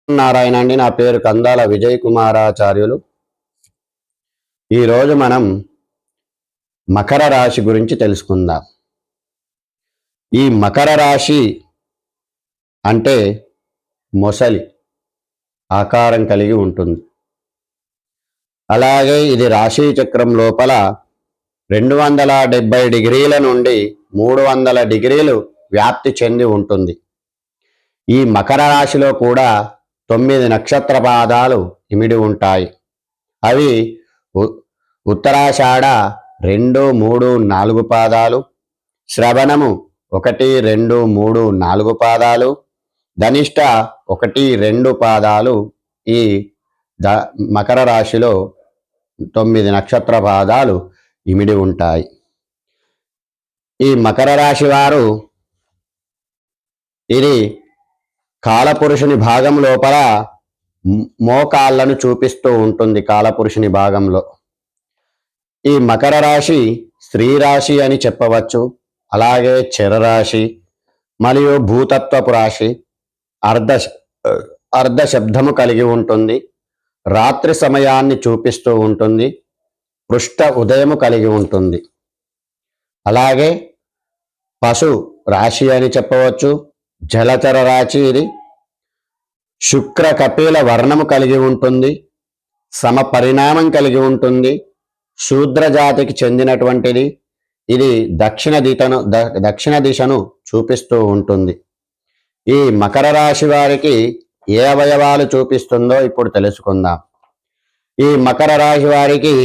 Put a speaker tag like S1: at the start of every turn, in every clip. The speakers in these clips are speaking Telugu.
S1: నారాయణ అండి. నా పేరు కందాల విజయ్ కుమారాచార్యులు. ఈరోజు మనం మకర రాశి గురించి తెలుసుకుందాం. ఈ మకర రాశి అంటే మొసలి ఆకారం కలిగి ఉంటుంది. అలాగే ఇది రాశి చక్రం లోపల 270 డిగ్రీల నుండి 300 డిగ్రీలు వ్యాప్తి చెంది ఉంటుంది. ఈ మకర రాశిలో కూడా 9 నక్షత్ర పాదాలు ఇమిడి ఉంటాయి. అవి ఉత్తరాషాఢ 2, 3, 4 పాదాలు, శ్రవణము 1, 2, 3, 4 పాదాలు, ధనిష్ట 1, 2 పాదాలు ఈ మకర రాశిలో 9 నక్షత్ర పాదాలు ఇమిడి ఉంటాయి. ఈ మకర రాశి వారు ఇది కాలపురుషుని భాగం లోపల మోకాళ్ళను చూపిస్తూ ఉంటుంది. కాలపురుషుని భాగంలో ఈ మకర రాశి స్త్రీ రాశి అని చెప్పవచ్చు. అలాగే చరరాశి మరియు భూతత్వపు రాశి అర్ధ శబ్దము కలిగి ఉంటుంది. రాత్రి సమయాన్ని చూపిస్తూ ఉంటుంది. పృష్ఠ ఉదయము కలిగి ఉంటుంది. అలాగే పశు రాశి అని చెప్పవచ్చు. జలచర రాశి ఇది. శుక్ర కపిల వర్ణము కలిగి ఉంటుంది. సమ పరిణామం కలిగి ఉంటుంది. శూద్ర జాతికి చెందినటువంటిది. ఇది దక్షిణ దిశను చూపిస్తూ ఉంటుంది. ఈ మకర రాశి వారికి ఏ అవయవాలు చూపిస్తుందో ఇప్పుడు తెలుసుకుందాం. ఈ మకర రాశి వారికి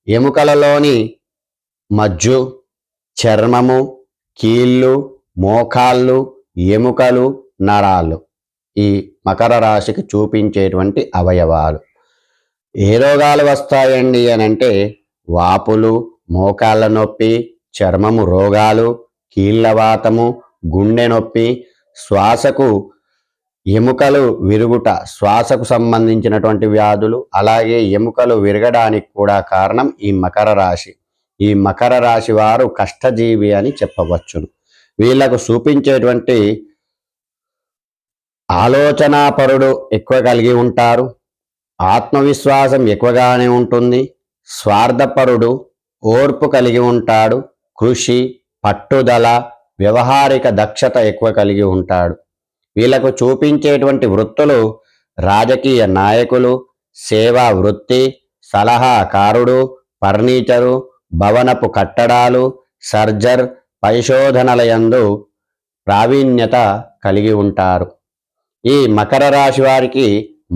S1: ఎముకలలోని మజ్జు, చర్మము, కీళ్ళు, మోకాళ్ళు, ఎముకలు, నరాలు ఈ మకర రాశికి చూపించేటువంటి అవయవాలు. ఏ రోగాలు వస్తాయండి అని అంటే వాపులు, మోకాళ్ళ నొప్పి, చర్మము రోగాలు, కీళ్ళవాతము, గుండె నొప్పి, శ్వాసకు ఎముకలు విరుగుట, శ్వాసకు సంబంధించినటువంటి వ్యాధులు, అలాగే ఎముకలు విరగడానికి కూడా కారణం ఈ మకర రాశి. ఈ మకర రాశి వారు కష్టజీవి అని చెప్పవచ్చును. వీళ్లకు చూపించేటువంటి ఆలోచనాపరుడు ఎక్కువ కలిగి ఉంటారు. ఆత్మవిశ్వాసం ఎక్కువగానే ఉంటుంది. స్వార్థపరుడు, ఓర్పు కలిగి ఉంటాడు. కృషి, పట్టుదల, వ్యవహారిక దక్షత ఎక్కువ కలిగి ఉంటాడు. వీళ్ళకు చూపించేటువంటి వృత్తులు రాజకీయ నాయకులు, సేవా వృత్తి, సలహాకారుడు, ఫర్నిచరు, భవనపు కట్టడాలు, సర్జర్, పరిశోధనల యందు ప్రావీణ్యత కలిగి ఉంటారు. ఈ మకర రాశి వారికి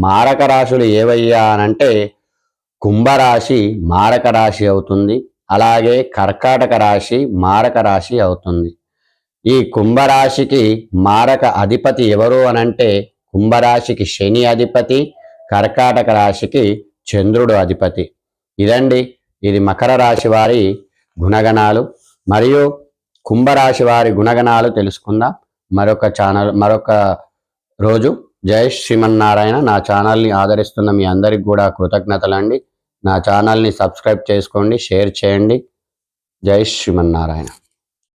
S1: మారక రాశులు ఏవయ్యా అనంటే కుంభరాశి మారక రాశి అవుతుంది. అలాగే కర్కాటక రాశి మారక రాశి అవుతుంది. ఈ కుంభరాశికి మారక అధిపతి ఎవరు అనంటే కుంభరాశికి శని అధిపతి, కర్కాటక రాశికి చంద్రుడు అధిపతి. ఇది మకర రాశి వారి గుణగణాలు. మరియు కుంభరాశి వారి గుణగణాలు తెలుసుకుందాం మరొక రోజు. జై శ్రీమన్నారాయణ. నా ఛానల్ని ఆదరిస్తున్న మీ అందరికి కూడా కృతజ్ఞతలండి. నా ఛానల్ని సబ్స్క్రైబ్ చేసుకోండి, షేర్ చేయండి. జై శ్రీమన్నారాయణ.